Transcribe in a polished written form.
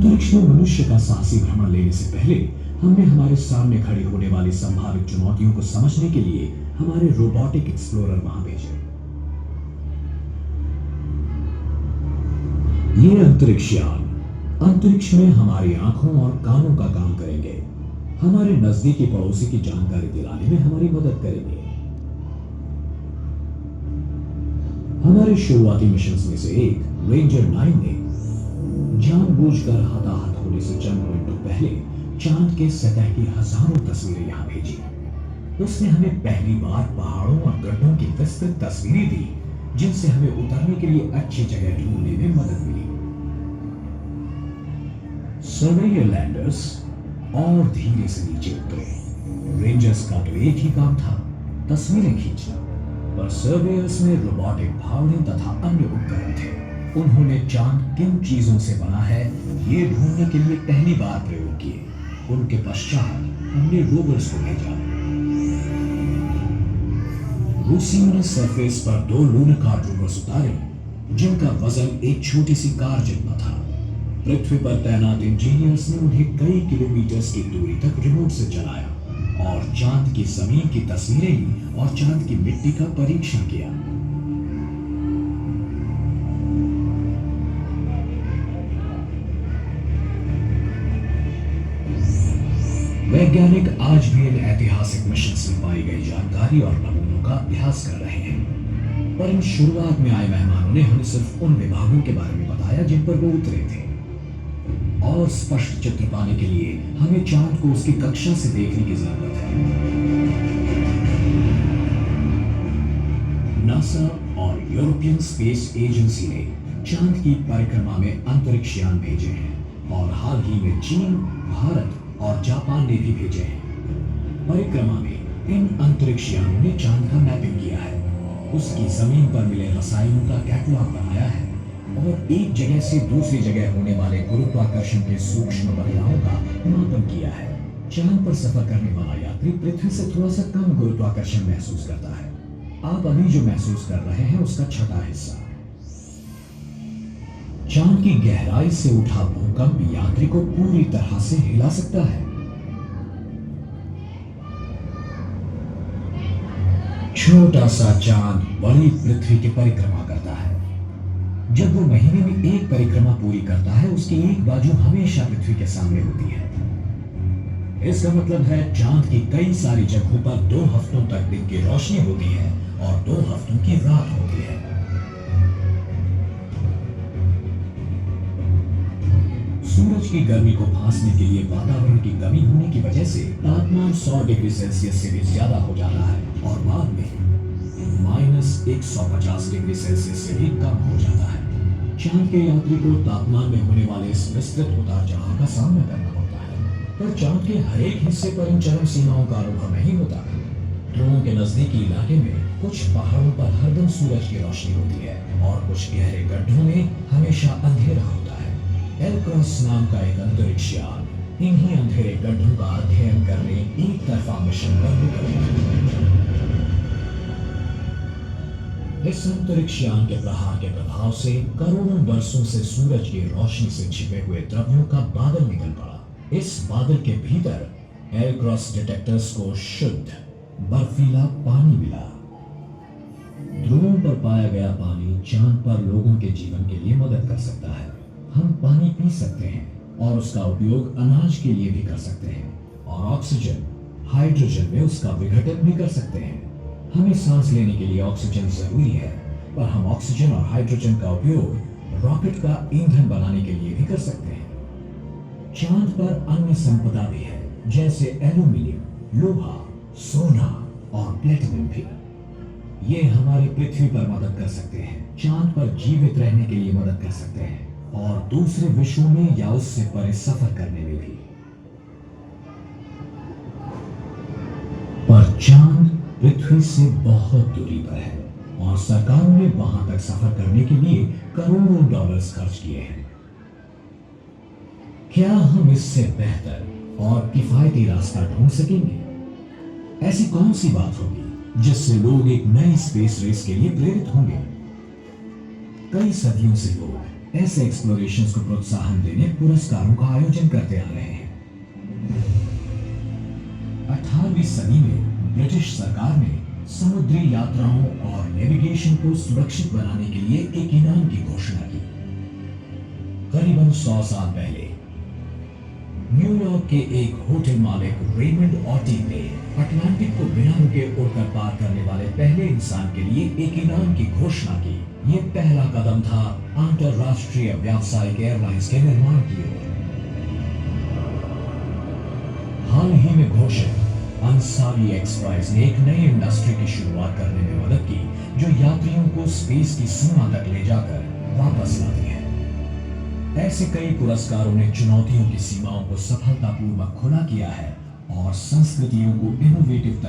अंतरिक्ष में मनुष्य का साहसी भ्रमण लेने से पहले हमने हमारे सामने खड़ी होने वाली संभावित चुनौतियों को समझने के लिए हमारे रोबोटिक एक्सप्लोरर वहां भेजे। ये अंतरिक्ष यान अंतरिक्ष में हमारी आंखों और कानों का काम करेंगे, हमारे नजदीकी पड़ोसी की जानकारी दिलाने में हमारी मदद करेंगे। हमारे शुरुआती मिशन में से एक रेंजर 9 ने जानबूझकर हताहत होने से चंद मिनटों पहले चांद के सतह की हजारों तस्वीरें यहां भेजी। उसने हमें पहली बार पहाड़ों और गड्ढों की विस्तृत तस्वीरें दी, जिनसे हमें उतरने के लिए अच्छी जगह ढूंढने में मदद मिली। सर्वेयर लैंडर्स और धीरे से नीचे उतरे। रेंजर्स का तो एक ही काम था, तस्वीरें खींचना, पर सर्वेयर्स में रोबोटिक भावने तथा अन्य उपकरण थे। उन्होंने चांद किन चीजों से बना है ये ढूंढने के लिए पहली बार प्रयोग किए। उनके पश्चात हमने रोवर्स को भेजा। रूसियों ने सरफेस पर 2 लूनाकार रोवर्स उतारे, जिनका वजन एक छोटी सी कार जितना था। पृथ्वी पर तैनात इंजीनियर्स ने उन्हें कई किलोमीटर की दूरी तक रिमोट से चलाया और चांद की जमीन की तस्वीरें ली और चांद की मिट्टी का परीक्षण किया। वैज्ञानिक आज भी इन ऐतिहासिक मिशन में पाई गई जानकारी और नमूनों का अभ्यास कर रहे हैं, पर इन शुरुआत में आए मेहमानों ने हमें सिर्फ उन विभागों के बारे में बताया जिन पर वो उतरे थे। और स्पष्ट चित्र पाने के लिए हमें चांद को उसकी कक्षा से देखने की जरूरत है। नासा और यूरोपियन स्पेस एजेंसी ने चांद की परिक्रमा में अंतरिक्ष यान भेजे हैं और हाल ही में चीन, भारत और जापान ने भी भेजे हैं। परिक्रमा में इन अंतरिक्ष यानों ने चांद का मैपिंग किया है, उसकी जमीन पर मिले रसायनों का कैटलॉग बनाया है और एक जगह से दूसरी जगह होने वाले गुरुत्वाकर्षण के सूक्ष्म बदलावों का मापन किया है। चांद पर सफर करने वाला यात्री पृथ्वी से थोड़ा सा कम गुरुत्वाकर्षण महसूस करता है। आप अभी जो महसूस कर रहे हैं उसका छठा हिस्सा। चांद की गहराई से उठा भूकंप यात्री को पूरी तरह से हिला सकता है। छोटा सा चांद बड़ी पृथ्वी की परिक्रमा करता है। जब वो महीने में एक परिक्रमा पूरी करता है, उसकी एक बाजू हमेशा पृथ्वी के सामने होती है। इसका मतलब है चांद की कई सारी जगहों पर 2 हफ्तों तक दिन की रोशनी होती है और 2 हफ्तों की रात होती है। सूरज की गर्मी को फांसने के लिए वातावरण की कमी होने की वजह से तापमान 100 डिग्री सेल्सियस से भी ज्यादा हो जाता है और बाद में -150 डिग्री सेल्सियस से भी कम हो जाता है। चांद के यात्री को तापमान में होने वाले इस विस्तृत उतार चढ़ाव का सामना करना पड़ता है, पर चांद के हर एक हिस्से पर इन चरम सीमाओं का अनुभव नहीं होता। ध्रुवों के नजदीकी इलाके में कुछ पहाड़ों पर हरदम सूरज की रोशनी होती है और कुछ गहरे गड्ढों में हमेशा अंधेरा होता है। एलक्रॉस नाम का एक अंतरिक्ष यान इन्हीं अंधेरे गड्ढों का अध्ययन करने एक तरफा मिशन पर निकला। इस अंतरिक्ष यान के प्रहार के प्रभाव से करोड़ों वर्षों से सूरज की रोशनी से छिपे हुए द्रव्यों का बादल निकल पड़ा। इस बादल के भीतर एयरक्रॉस डिटेक्टर्स को शुद्ध बर्फीला पानी मिला। ध्रुवों पर पाया गया पानी चांद पर लोगों के जीवन के लिए मदद कर सकता है। हम पानी पी सकते हैं और उसका उपयोग अनाज के लिए भी कर सकते हैं और ऑक्सीजन, हाइड्रोजन में उसका विघटन भी कर सकते हैं। हमें सांस लेने के लिए ऑक्सीजन जरूरी है, पर हम ऑक्सीजन और हाइड्रोजन का उपयोग रॉकेट का ईंधन बनाने के लिए भी कर सकते हैं। चांद पर अन्य संपदा भी है, जैसे एल्यूमिनियम, लोहा, सोना और प्लेटिनम भी। ये हमारी पृथ्वी पर मदद कर सकते हैं, चांद पर जीवित रहने के लिए मदद कर सकते हैं और दूसरे विश्वों में या उससे परे सफर करने में भी। पर चांद पृथ्वी से बहुत दूरी पर है और सरकारों ने वहां तक सफर करने के लिए करोड़ों डॉलर्स खर्च किए हैं। क्या हम इससे बेहतर और किफायती रास्ता ढूंढ सकेंगे? ऐसी कौन सी बात होगी जिससे लोग एक नई स्पेस रेस के लिए प्रेरित होंगे? कई सदियों से लोग ऐसे एक्सप्लोरेशंस को प्रोत्साहन देने पुरस्कारों का आयोजन करते आ रहे हैं। 18वीं सदी में ब्रिटिश सरकार ने समुद्री यात्राओं और नेविगेशन को सुरक्षित बनाने के लिए एक इनाम की घोषणा की। करीबन 100 साल पहले न्यूयॉर्क के एक होटल मालिक रेमंड ऑटी ने अटलांटिक को बिना रुके उड़कर पार करने वाले पहले इंसान के लिए एक इनाम की घोषणा की। यह पहला कदम था अंतरराष्ट्रीय व्यावसायिक एयरलाइंस के निर्माण की ओर। हाल ही में घोषित अंसारी एक्सप्रेस ने एक नई इंडस्ट्री की शुरुआत करने में मदद की, जो यात्रियों को स्पेस की सीमा तक ले जाकर वापस लाती है। ऐसे कई पुरस्कारों ने चुनौतियों की सीमाओं को सफलतापूर्वक खुला किया है और संस्कृतियों को इनोवेटिव